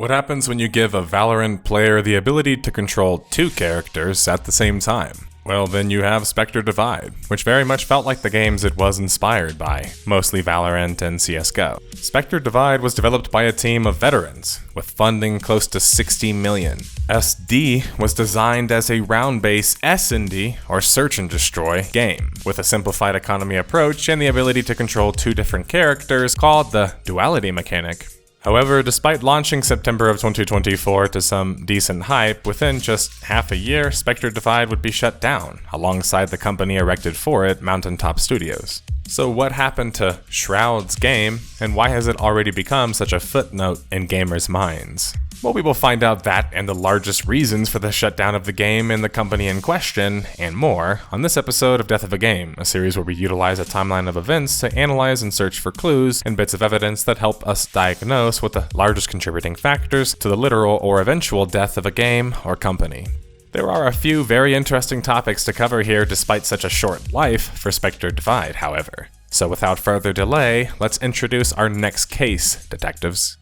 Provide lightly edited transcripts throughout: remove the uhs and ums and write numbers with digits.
What happens when you give a Valorant player the ability to control two characters at the same time? Well, then you have Spectre Divide, which very much felt like the games it was inspired by, mostly Valorant and CSGO. Spectre Divide was developed by a team of veterans, with funding close to $60 million. SD was designed as a round-based S&D, or search and destroy, game, with a simplified economy approach and the ability to control two different characters called the duality mechanic. However, despite launching September of 2024 to some decent hype, within just half a year, Spectre Divide would be shut down, alongside the company erected for it, Mountaintop Studios. So what happened to Shroud's game, and why has it already become such a footnote in gamers' minds? Well, we will find out that and the largest reasons for the shutdown of the game and the company in question, and more, on this episode of Death of a Game, a series where we utilize a timeline of events to analyze and search for clues and bits of evidence that help us diagnose what the largest contributing factors to the literal or eventual death of a game or company. There are a few very interesting topics to cover here despite such a short life for Spectre Divide, however. So without further delay, let's introduce our next case, detectives.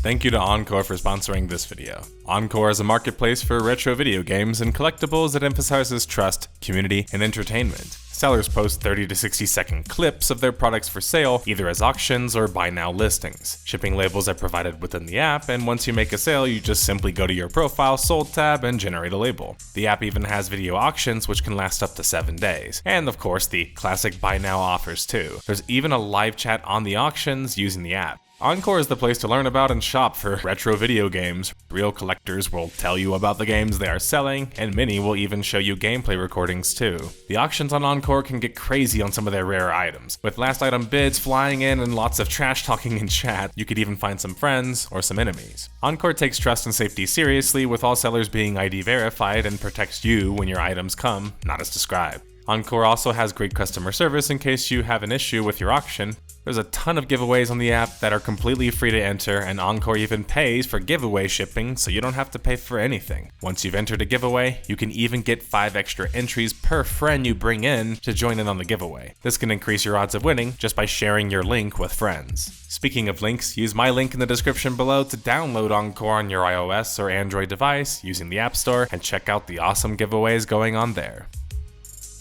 Thank you to Encore for sponsoring this video. Encore is a marketplace for retro video games and collectibles that emphasizes trust, community, and entertainment. Sellers post 30 to 60 second clips of their products for sale, either as auctions or buy now listings. Shipping labels are provided within the app, and once you make a sale, you just simply go to your profile, sold tab, and generate a label. The app even has video auctions, which can last up to 7 days. And of course, the classic buy now offers too. There's even a live chat on the auctions using the app. Encore is the place to learn about and shop for retro video games. Real collectors will tell you about the games they are selling, and many will even show you gameplay recordings too. The auctions on Encore can get crazy on some of their rare items. With last item bids flying in and lots of trash talking in chat, you could even find some friends or some enemies. Encore takes trust and safety seriously, with all sellers being ID verified, and protects you when your items come, not as described. Encore also has great customer service in case you have an issue with your auction. There's a ton of giveaways on the app that are completely free to enter, and Encore even pays for giveaway shipping, so you don't have to pay for anything. Once you've entered a giveaway, you can even get 5 extra entries per friend you bring in to join in on the giveaway. This can increase your odds of winning just by sharing your link with friends. Speaking of links, use my link in the description below to download Encore on your iOS or Android device using the App Store and check out the awesome giveaways going on there.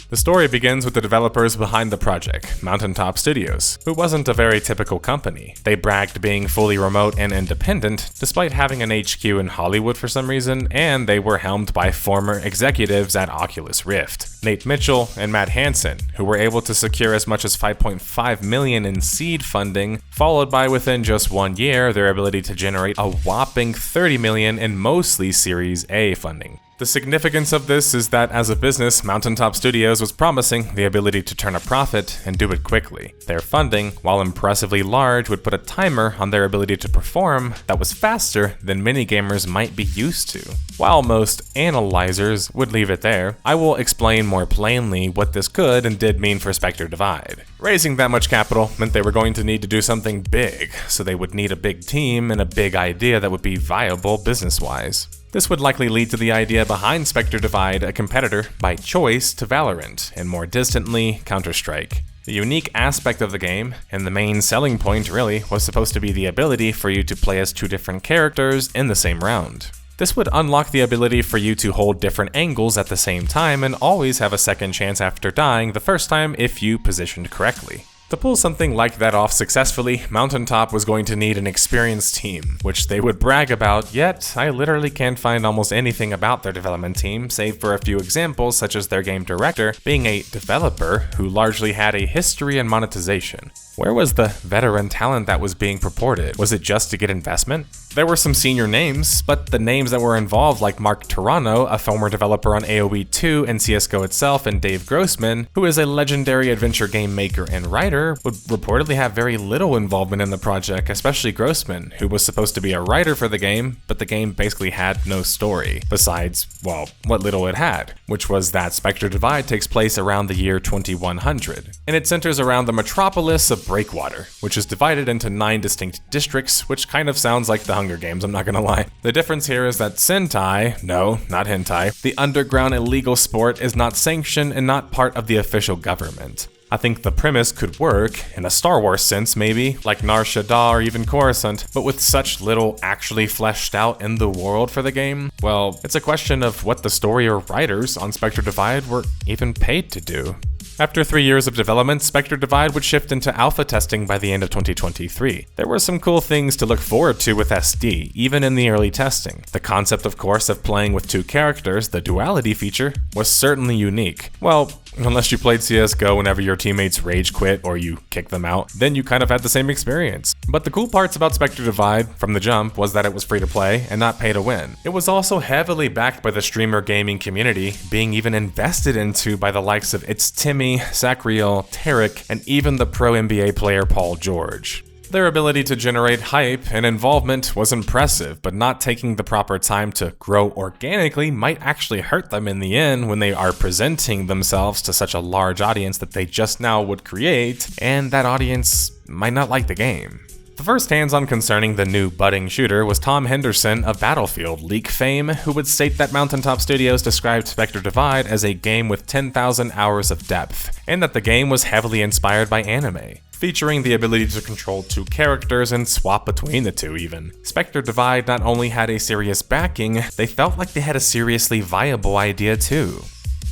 The story begins with the developers behind the project, Mountaintop Studios, who wasn't a very typical company. They bragged being fully remote and independent, despite having an HQ in Hollywood for some reason, and they were helmed by former executives at Oculus Rift, Nate Mitchell and Matt Hansen, who were able to secure as much as $5.5 million in seed funding, followed by within just 1 year their ability to generate a whopping $30 million in mostly Series A funding. The significance of this is that as a business, Mountaintop Studios was promising the ability to turn a profit and do it quickly. Their funding, while impressively large, would put a timer on their ability to perform that was faster than many gamers might be used to. While most analyzers would leave it there, I will explain more plainly what this could and did mean for Spectre Divide. Raising that much capital meant they were going to need to do something big, so they would need a big team and a big idea that would be viable business-wise. This would likely lead to the idea behind Spectre Divide, a competitor by choice to Valorant, and more distantly, Counter-Strike. The unique aspect of the game, and the main selling point really, was supposed to be the ability for you to play as 2 different characters in the same round. This would unlock the ability for you to hold different angles at the same time and always have a second chance after dying the first time if you positioned correctly. To pull something like that off successfully, Mountaintop was going to need an experienced team, which they would brag about, yet I literally can't find almost anything about their development team, save for a few examples such as their game director being a developer who largely had a history in monetization. Where was the veteran talent that was being purported? Was it just to get investment? There were some senior names, but the names that were involved, like Mark Turano, a former developer on AoE 2 and CSGO itself, and Dave Grossman, who is a legendary adventure game maker and writer, would reportedly have very little involvement in the project, especially Grossman, who was supposed to be a writer for the game, but the game basically had no story, besides, well, what little it had, which was that Spectre Divide takes place around the year 2100, and it centers around the metropolis of Breakwater, which is divided into 9 distinct districts, which kind of sounds like the Hunger Games, I'm not gonna lie. The difference here is that Sentai, no, not hentai, the underground illegal sport is not sanctioned and not part of the official government. I think the premise could work, in a Star Wars sense maybe, like Nar Shaddaa or even Coruscant, but with such little actually fleshed out in the world for the game, well, it's a question of what the story or writers on Spectre Divide were even paid to do. After 3 years of development, Spectre Divide would shift into alpha testing by the end of 2023. There were some cool things to look forward to with SD, even in the early testing. The concept, of course, of playing with two characters, the duality feature, was certainly unique. Well, unless you played CSGO whenever your teammates rage quit or you kicked them out, then you kind of had the same experience. But the cool parts about Spectre Divide, from the jump, was that it was free to play and not pay to win. It was also heavily backed by the streamer gaming community, being even invested into by the likes of It's Timmy, Sacriel, Tarek, and even the pro NBA player Paul George. Their ability to generate hype and involvement was impressive, but not taking the proper time to grow organically might actually hurt them in the end when they are presenting themselves to such a large audience that they just now would create, and that audience might not like the game. The first hands-on concerning the new budding shooter was Tom Henderson of Battlefield leak fame, who would state that Mountaintop Studios described Spectre Divide as a game with 10,000 hours of depth, and that the game was heavily inspired by anime, featuring the ability to control two characters and swap between the two even. Spectre Divide not only had a serious backing, they felt like they had a seriously viable idea too.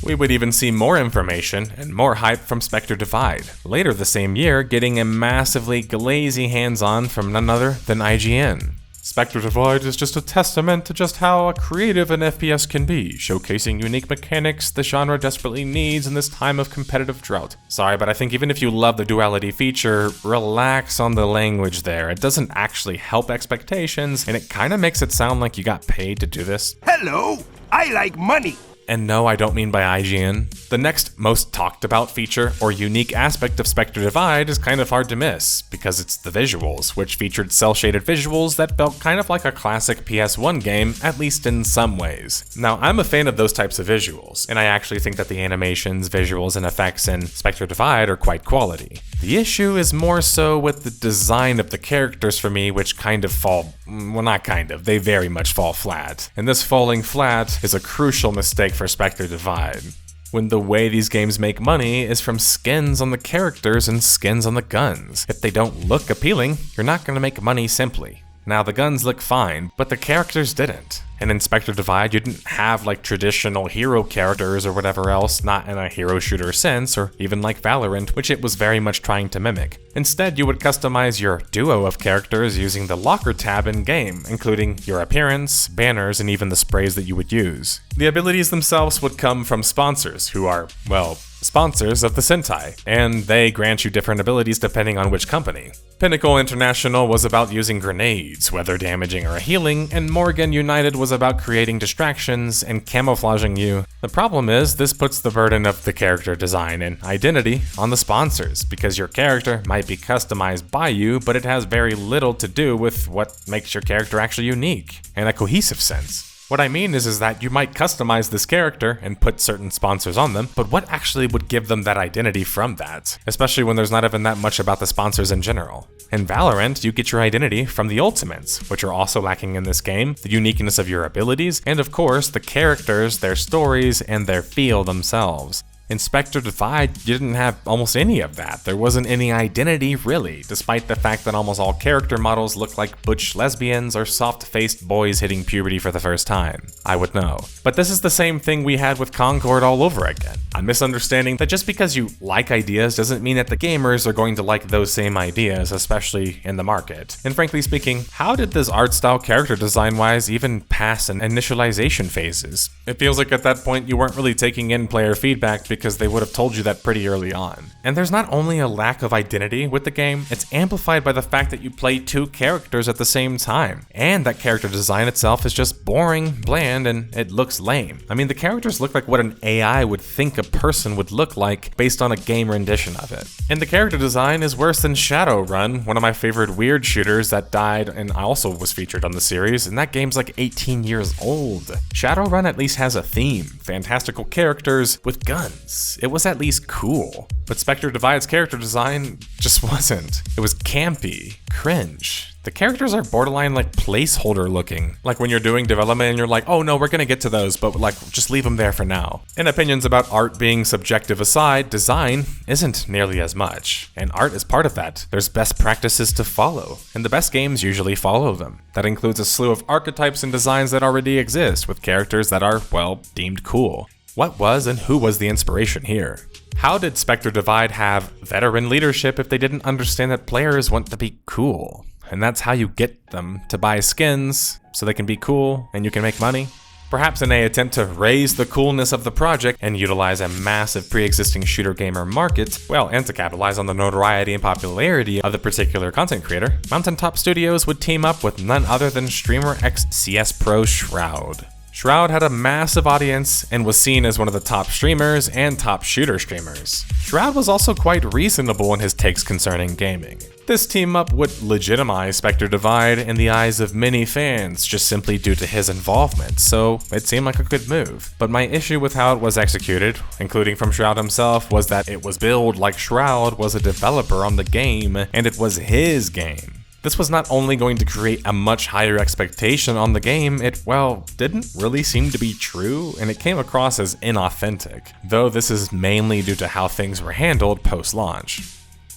We would even see more information and more hype from Spectre Divide, later the same year getting a massively glazy hands-on from none other than IGN. Spectre Divide is just a testament to just how creative an FPS can be, showcasing unique mechanics the genre desperately needs in this time of competitive drought. Sorry, but I think even if you love the duality feature, relax on the language there. It doesn't actually help expectations, and it kinda makes it sound like you got paid to do this. Hello, I like money. And no, I don't mean by IGN. The next most talked about feature or unique aspect of Spectre Divide is kind of hard to miss, because it's the visuals, which featured cel-shaded visuals that felt kind of like a classic PS1 game, at least in some ways. Now, I'm a fan of those types of visuals, and I actually think that the animations, visuals, and effects in Spectre Divide are quite quality. The issue is more so with the design of the characters for me, which kind of fall, well, not kind of, they very much fall flat. And this falling flat is a crucial mistake for Spectre Divide, when the way these games make money is from skins on the characters and skins on the guns. If they don't look appealing, you're not going to make money simply. Now, the guns look fine, but the characters didn't. And in Spectre Divide, you didn't have like traditional hero characters or whatever else, not in a hero shooter sense, or even like Valorant, which it was very much trying to mimic. Instead, you would customize your duo of characters using the locker tab in-game, including your appearance, banners, and even the sprays that you would use. The abilities themselves would come from sponsors, who are, well, sponsors of the Sentai, and they grant you different abilities depending on which company. Pinnacle International was about using grenades, whether damaging or healing, and Morgan United was about creating distractions and camouflaging you. The problem is, this puts the burden of the character design and identity on the sponsors, because your character might be customized by you, but it has very little to do with what makes your character actually unique, in a cohesive sense. What I mean is that you might customize this character and put certain sponsors on them, but what actually would give them that identity from that? Especially when there's not even that much about the sponsors in general. In Valorant, you get your identity from the ultimates, which are also lacking in this game, the uniqueness of your abilities, and of course, the characters, their stories, and their feel themselves. In Spectre Divide, you didn't have almost any of that. There wasn't any identity, really, despite the fact that almost all character models look like butch lesbians or soft-faced boys hitting puberty for the first time. I would know. But this is the same thing we had with Concord all over again. A misunderstanding that just because you like ideas doesn't mean that the gamers are going to like those same ideas, especially in the market. And frankly speaking, how did this art style character design-wise even pass an initialization phases? It feels like at that point you weren't really taking in player feedback because they would have told you that pretty early on. And there's not only a lack of identity with the game, it's amplified by the fact that you play two characters at the same time. And that character design itself is just boring, bland, and it looks lame. I mean, the characters look like what an AI would think a person would look like based on a game rendition of it. And the character design is worse than Shadowrun, one of my favorite weird shooters that died and also was featured on the series, and that game's like 18 years old. Shadowrun at least has a theme, fantastical characters with guns. skins. It was at least cool. But Spectre Divide's character design just wasn't. It was campy, cringe. The characters are borderline like placeholder looking. Like when you're doing development and you're like, oh no, we're gonna get to those, but like just leave them there for now. And opinions about art being subjective aside, design isn't nearly as much. And art is part of that. There's best practices to follow, and the best games usually follow them. That includes a slew of archetypes and designs that already exist, with characters that are, well, deemed cool. What was and who was the inspiration here? How did Spectre Divide have veteran leadership if they didn't understand that players want to be cool? And that's how you get them to buy skins, so they can be cool and you can make money? Perhaps in an attempt to raise the coolness of the project and utilize a massive pre-existing shooter gamer market, well, and to capitalize on the notoriety and popularity of the particular content creator, Mountaintop Studios would team up with none other than streamer x CS Pro Shroud. Shroud had a massive audience and was seen as one of the top streamers and top shooter streamers. Shroud was also quite reasonable in his takes concerning gaming. This team up would legitimize Spectre Divide in the eyes of many fans just simply due to his involvement, so it seemed like a good move. But my issue with how it was executed, including from Shroud himself, was that it was billed like Shroud was a developer on the game and it was his game. This was not only going to create a much higher expectation on the game, it, well, didn't really seem to be true, and it came across as inauthentic, though this is mainly due to how things were handled post-launch.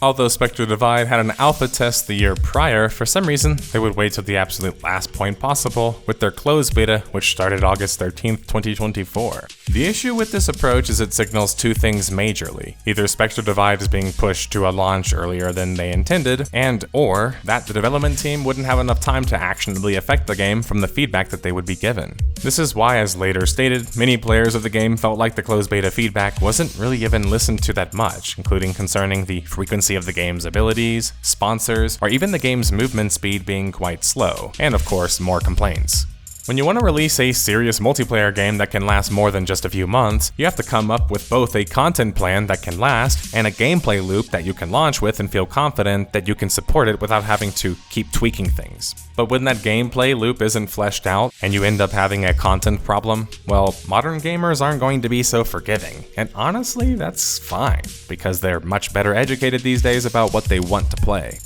Although Spectre Divide had an alpha test the year prior, for some reason, they would wait till the absolute last point possible with their closed beta, which started August 13th, 2024. The issue with this approach is it signals two things majorly. Either Spectre Divide is being pushed to a launch earlier than they intended, or that the development team wouldn't have enough time to actionably affect the game from the feedback that they would be given. This is why, as later stated, many players of the game felt like the closed beta feedback wasn't really even listened to that much, including concerning the frequency of the game's abilities, sponsors, or even the game's movement speed being quite slow, and of course, more complaints. When you want to release a serious multiplayer game that can last more than just a few months, you have to come up with both a content plan that can last and a gameplay loop that you can launch with and feel confident that you can support it without having to keep tweaking things. But when that gameplay loop isn't fleshed out and you end up having a content problem, well, modern gamers aren't going to be so forgiving. And honestly, that's fine, because they're much better educated these days about what they want to play.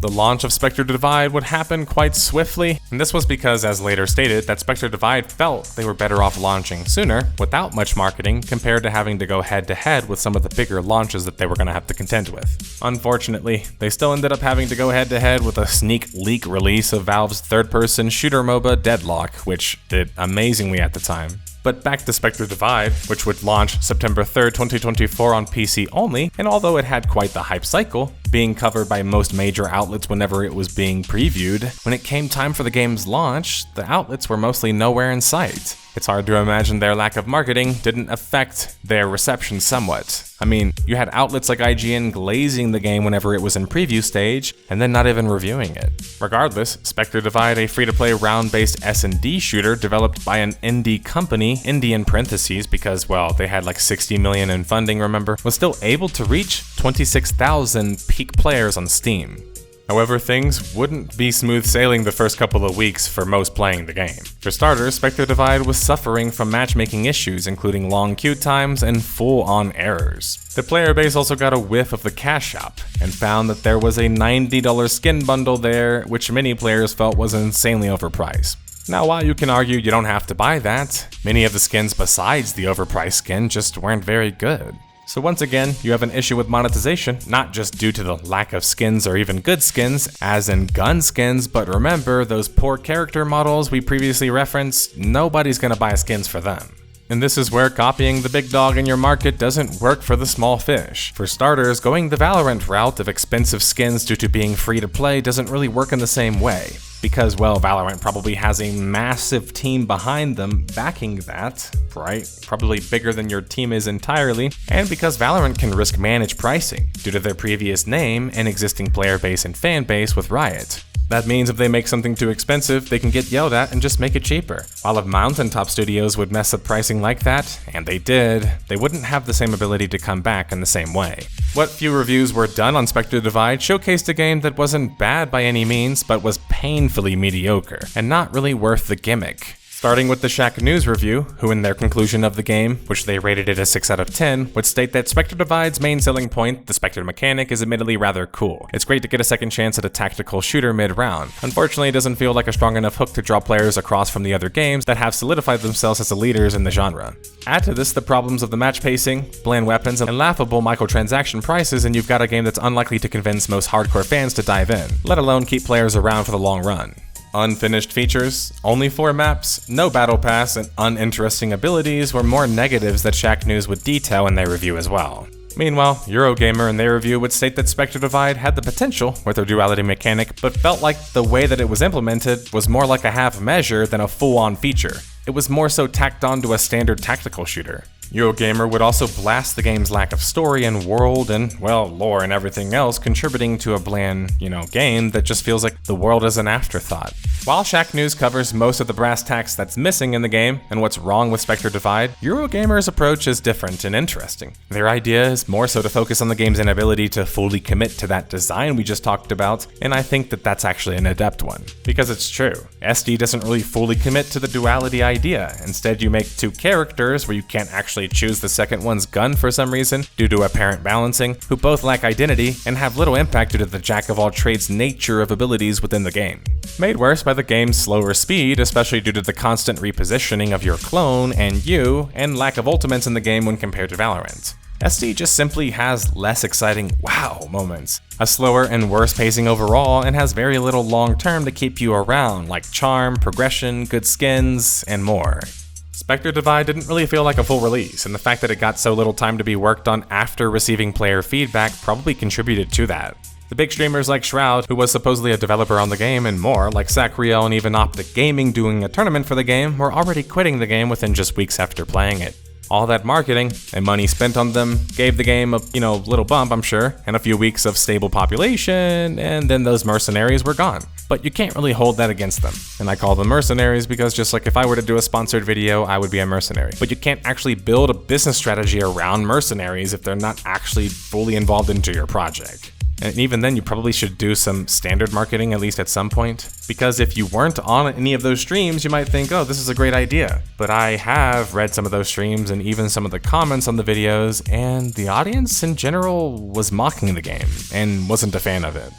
The launch of Spectre Divide would happen quite swiftly, and this was because, as later stated, that Spectre Divide felt they were better off launching sooner, without much marketing, compared to having to go head-to-head with some of the bigger launches that they were going to have to contend with. Unfortunately, they still ended up having to go head-to-head with a sneak leak release of Valve's third-person shooter MOBA Deadlock, which did amazingly at the time. But back to Spectre Divide, which would launch September 3rd, 2024 on PC only, and although it had quite the hype cycle, being covered by most major outlets whenever it was being previewed, when it came time for the game's launch, the outlets were mostly nowhere in sight. It's hard to imagine their lack of marketing didn't affect their reception somewhat. I mean, you had outlets like IGN glazing the game whenever it was in preview stage, and then not even reviewing it. Regardless, Spectre Divide, a free-to-play round-based S&D shooter developed by an indie company, indie in parentheses because, well, they had like 60 million in funding, remember, was still able to reach 26,000 peak players on Steam. However, things wouldn't be smooth sailing the first couple of weeks for most playing the game. For starters, Spectre Divide was suffering from matchmaking issues, including long queue times and full-on errors. The player base also got a whiff of the cash shop, and found that there was a $90 skin bundle there, which many players felt was insanely overpriced. Now, while you can argue you don't have to buy that, many of the skins besides the overpriced skin just weren't very good. So once again, you have an issue with monetization, not just due to the lack of skins or even good skins, as in gun skins, but remember, those poor character models we previously referenced, nobody's gonna buy skins for them. And this is where copying the big dog in your market doesn't work for the small fish. For starters, going the Valorant route of expensive skins due to being free to play doesn't really work in the same way. Because, well, Valorant probably has a massive team behind them backing that, right? Probably bigger than your team is entirely, and because Valorant can risk manage pricing due to their previous name and existing player base and fan base with Riot. That means if they make something too expensive, they can get yelled at and just make it cheaper. While if Mountaintop Studios would mess up pricing like that, and they did, they wouldn't have the same ability to come back in the same way. What few reviews were done on Spectre Divide showcased a game that wasn't bad by any means, but was painfully mediocre, and not really worth the gimmick. Starting with the Shack News review, who in their conclusion of the game, which they rated it a 6 out of 10, would state that Spectre Divide's main selling point, the Spectre mechanic, is admittedly rather cool. It's great to get a second chance at a tactical shooter mid-round. Unfortunately, it doesn't feel like a strong enough hook to draw players across from the other games that have solidified themselves as the leaders in the genre. Add to this the problems of the match pacing, bland weapons, and laughable microtransaction prices, and you've got a game that's unlikely to convince most hardcore fans to dive in, let alone keep players around for the long run. Unfinished features, only 4 maps, no battle pass, and uninteresting abilities were more negatives that Shack News would detail in their review as well. Meanwhile, Eurogamer in their review would state that Spectre Divide had the potential with their duality mechanic, but felt like the way that it was implemented was more like a half measure than a full-on feature. It was more so tacked onto a standard tactical shooter. Eurogamer would also blast the game's lack of story and world and, well, lore and everything else, contributing to a bland, game that just feels like the world is an afterthought. While Shack News covers most of the brass tacks that's missing in the game and what's wrong with Spectre Divide, Eurogamer's approach is different and interesting. Their idea is more so to focus on the game's inability to fully commit to that design we just talked about, and I think that that's actually an adept one. Because it's true, SD doesn't really fully commit to the duality idea. Instead, you make 2 characters where you can't actually choose the second one's gun for some reason, due to apparent balancing, who both lack identity and have little impact due to the jack-of-all-trades nature of abilities within the game. Made worse by the game's slower speed, especially due to the constant repositioning of your clone and you, and lack of ultimates in the game when compared to Valorant. SD just simply has less exciting wow moments, a slower and worse pacing overall, and has very little long-term to keep you around, like charm, progression, good skins, and more. Spectre Divide didn't really feel like a full release, and the fact that it got so little time to be worked on after receiving player feedback probably contributed to that. The big streamers like Shroud, who was supposedly a developer on the game, and more, like Sacriel and even Optic Gaming doing a tournament for the game, were already quitting the game within just weeks after playing it. All that marketing and money spent on them gave the game a, little bump, I'm sure, and a few weeks of stable population, and then those mercenaries were gone. But you can't really hold that against them. And I call them mercenaries because just like if I were to do a sponsored video, I would be a mercenary. But you can't actually build a business strategy around mercenaries if they're not actually fully involved into your project. And even then, you probably should do some standard marketing at least at some point. Because if you weren't on any of those streams, you might think, oh, this is a great idea. But I have read some of those streams and even some of the comments on the videos, and the audience in general was mocking the game and wasn't a fan of it.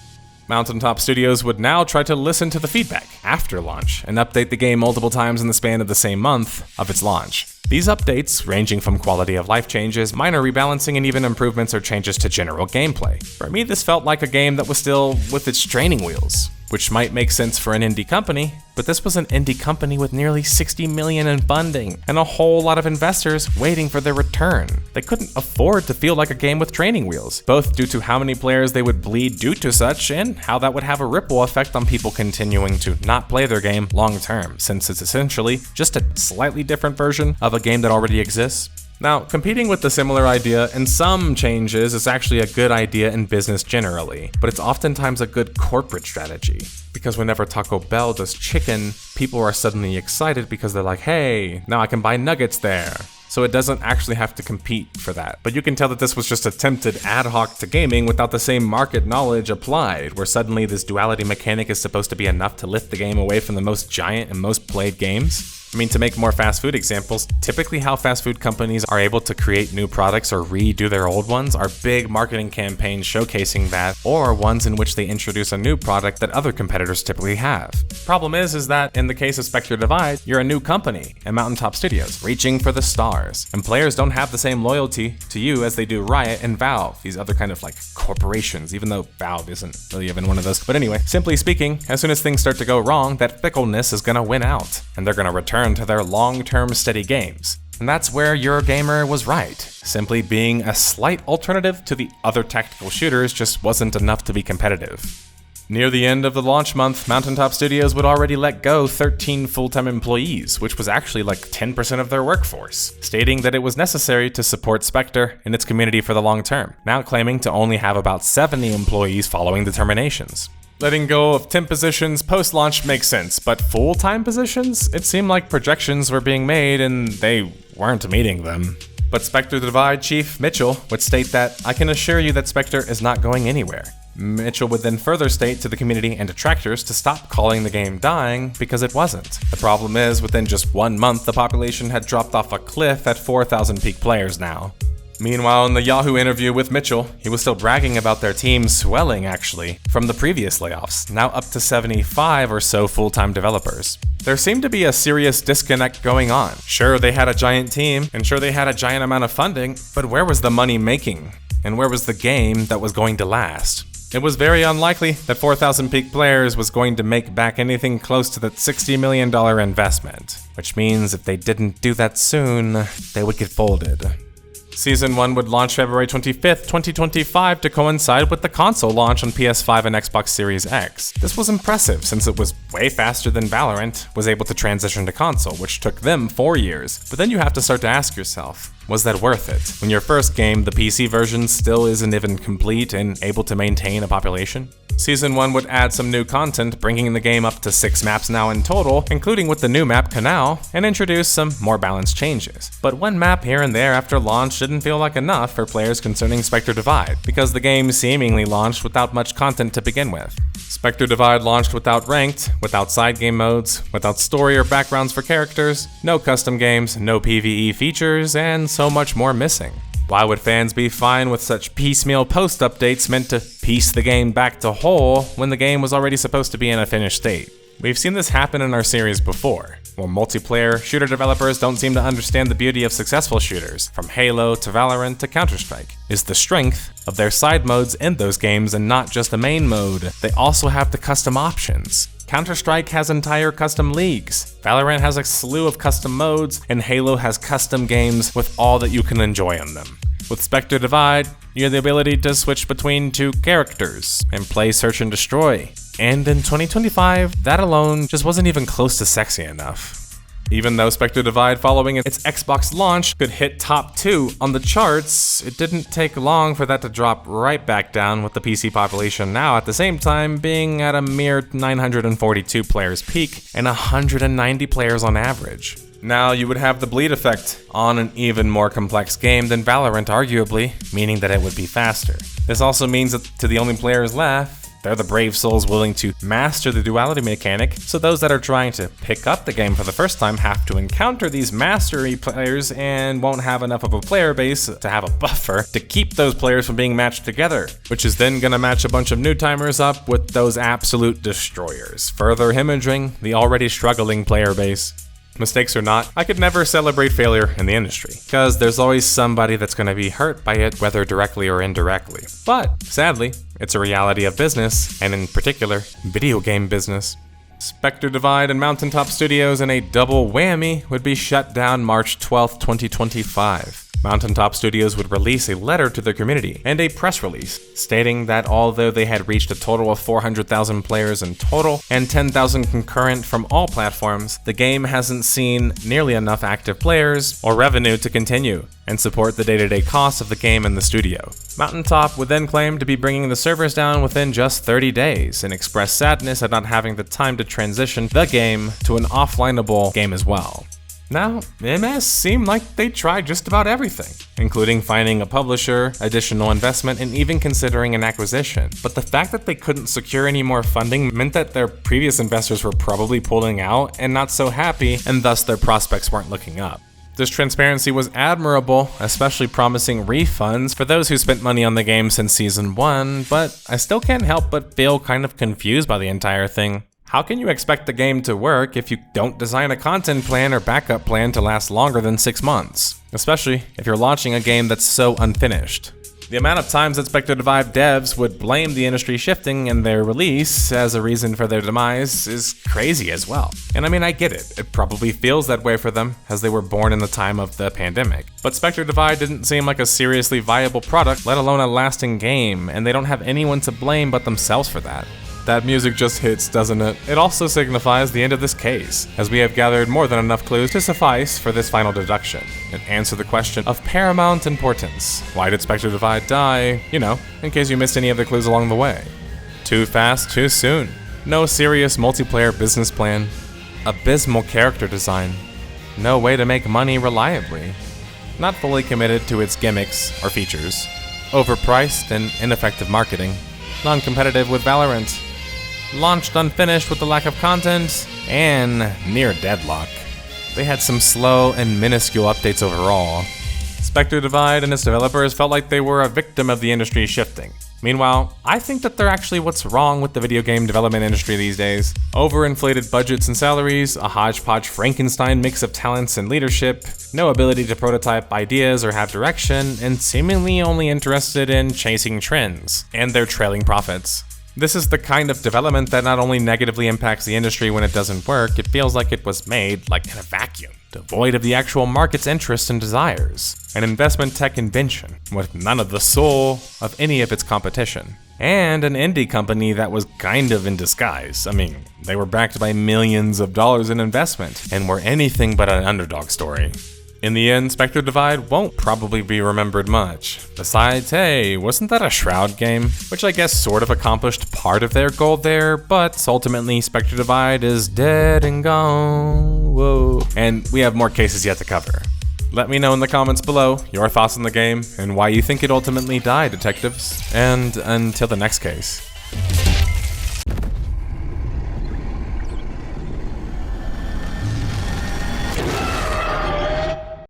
Mountaintop Studios would now try to listen to the feedback after launch and update the game multiple times in the span of the same month of its launch. These updates, ranging from quality of life changes, minor rebalancing, and even improvements or changes to general gameplay. For me, this felt like a game that was still with its training wheels, which might make sense for an indie company, but this was an indie company with nearly $60 million in funding and a whole lot of investors waiting for their return. They couldn't afford to feel like a game with training wheels, both due to how many players they would bleed due to such and how that would have a ripple effect on people continuing to not play their game long term, since it's essentially just a slightly different version of a game that already exists. Now, competing with the similar idea in some changes is actually a good idea in business generally, but it's oftentimes a good corporate strategy. Because whenever Taco Bell does chicken, people are suddenly excited because they're like, hey, now I can buy nuggets there. So it doesn't actually have to compete for that. But you can tell that this was just attempted ad hoc to gaming without the same market knowledge applied, where suddenly this duality mechanic is supposed to be enough to lift the game away from the most giant and most played games. I mean, to make more fast food examples, typically how fast food companies are able to create new products or redo their old ones are big marketing campaigns showcasing that, or ones in which they introduce a new product that other competitors typically have. Problem is that in the case of Spectre Divide, you're a new company, and Mountaintop Studios, reaching for the stars, and players don't have the same loyalty to you as they do Riot and Valve, these other kind of like corporations, even though Valve isn't really even one of those. But anyway, simply speaking, as soon as things start to go wrong, that fickleness is gonna win out, and they're gonna return to their long-term steady games. And that's where Eurogamer was right. Simply being a slight alternative to the other tactical shooters just wasn't enough to be competitive. Near the end of the launch month, Mountaintop Studios would already let go 13 full-time employees, which was actually like 10% of their workforce, stating that it was necessary to support Spectre and its community for the long term, now claiming to only have about 70 employees following the terminations. Letting go of temp positions post-launch makes sense, but full-time positions? It seemed like projections were being made and they weren't meeting them. But Spectre Divide Chief Mitchell would state that, I can assure you that Spectre is not going anywhere. Mitchell would then further state to the community and detractors to stop calling the game dying because it wasn't. The problem is, within just 1 month, the population had dropped off a cliff at 4,000 peak players now. Meanwhile, in the Yahoo interview with Mitchell, he was still bragging about their team swelling, actually, from the previous layoffs, now up to 75 or so full-time developers. There seemed to be a serious disconnect going on. Sure, they had a giant team, and sure, they had a giant amount of funding, but where was the money making? And where was the game that was going to last? It was very unlikely that 4,000 peak players was going to make back anything close to that $60 million investment, which means if they didn't do that soon, they would get folded. Season 1 would launch February 25th, 2025 to coincide with the console launch on PS5 and Xbox Series X. This was impressive since it was way faster than Valorant was able to transition to console, which took them 4 years. But then you have to start to ask yourself, was that worth it? When your first game, the PC version, still isn't even complete and able to maintain a population? Season 1 would add some new content, bringing the game up to 6 maps now in total, including with the new map Canal, and introduce some more balanced changes. But one map here and there after launch didn't feel like enough for players concerning Spectre Divide, because the game seemingly launched without much content to begin with. Spectre Divide launched without ranked, without side game modes, without story or backgrounds for characters, no custom games, no PvE features, and so much more missing. Why would fans be fine with such piecemeal post-updates meant to piece the game back to whole when the game was already supposed to be in a finished state? We've seen this happen in our series before, where multiplayer shooter developers don't seem to understand the beauty of successful shooters, from Halo to Valorant to Counter-Strike, is the strength of their side modes in those games and not just the main mode. They also have the custom options. Counter-Strike has entire custom leagues, Valorant has a slew of custom modes, and Halo has custom games with all that you can enjoy in them. With Spectre Divide, you have the ability to switch between 2 characters and play Search and Destroy. And in 2025, that alone just wasn't even close to sexy enough. Even though Spectre Divide following its Xbox launch could hit top 2 on the charts, it didn't take long for that to drop right back down, with the PC population now at the same time being at a mere 942 players peak and 190 players on average. Now you would have the bleed effect on an even more complex game than Valorant arguably, meaning that it would be faster. This also means that to the only players left, they're the brave souls willing to master the duality mechanic, so those that are trying to pick up the game for the first time have to encounter these mastery players and won't have enough of a player base to have a buffer to keep those players from being matched together, which is then gonna match a bunch of new timers up with those absolute destroyers, further hemorrhaging the already struggling player base. Mistakes or not, I could never celebrate failure in the industry, because there's always somebody that's going to be hurt by it, whether directly or indirectly. But, sadly, it's a reality of business, and in particular, video game business. Spectre Divide and Mountaintop Studios in a double whammy would be shut down March 12th, 2025. Mountaintop Studios would release a letter to their community and a press release stating that although they had reached a total of 400,000 players in total and 10,000 concurrent from all platforms, the game hasn't seen nearly enough active players or revenue to continue and support the day-to-day costs of the game in the studio. Mountaintop would then claim to be bringing the servers down within just 30 days and express sadness at not having the time to transition the game to an offlineable game as well. Now, MS seemed like they tried just about everything, including finding a publisher, additional investment, and even considering an acquisition. But the fact that they couldn't secure any more funding meant that their previous investors were probably pulling out and not so happy, and thus their prospects weren't looking up. This transparency was admirable, especially promising refunds for those who spent money on the game since Season 1, but I still can't help but feel kind of confused by the entire thing. How can you expect the game to work if you don't design a content plan or backup plan to last longer than 6 months? Especially if you're launching a game that's so unfinished. The amount of times that Spectre Divide devs would blame the industry shifting and their release as a reason for their demise is crazy as well. And I mean, I get it. It probably feels that way for them, as they were born in the time of the pandemic. But Spectre Divide didn't seem like a seriously viable product, let alone a lasting game, and they don't have anyone to blame but themselves for that. That music just hits, doesn't it? It also signifies the end of this case, as we have gathered more than enough clues to suffice for this final deduction, and answer the question of paramount importance. Why did Spectre Divide die? You know, in case you missed any of the clues along the way. Too fast, too soon. No serious multiplayer business plan. Abysmal character design. No way to make money reliably. Not fully committed to its gimmicks or features. Overpriced and ineffective marketing. non-competitive with Valorant, launched unfinished with the lack of content, and near deadlock. They had some slow and minuscule updates overall. Spectre Divide and its developers felt like they were a victim of the industry shifting. Meanwhile, I think that they're actually what's wrong with the video game development industry these days. Overinflated budgets and salaries, a hodgepodge Frankenstein mix of talents and leadership, no ability to prototype ideas or have direction, and seemingly only interested in chasing trends and their trailing profits. This is the kind of development that not only negatively impacts the industry when it doesn't work, it feels like it was made like in a vacuum, devoid of the actual market's interests and desires. An investment tech invention with none of the soul of any of its competition. And an indie company that was kind of in disguise. I mean, they were backed by millions of dollars in investment and were anything but an underdog story. In the end, Spectre Divide won't probably be remembered much. Besides, hey, wasn't that a Shroud game? Which I guess sort of accomplished part of their goal there, but ultimately Spectre Divide is dead and gone. Whoa. And we have more cases yet to cover. Let me know in the comments below your thoughts on the game and why you think it ultimately died, detectives. And until the next case.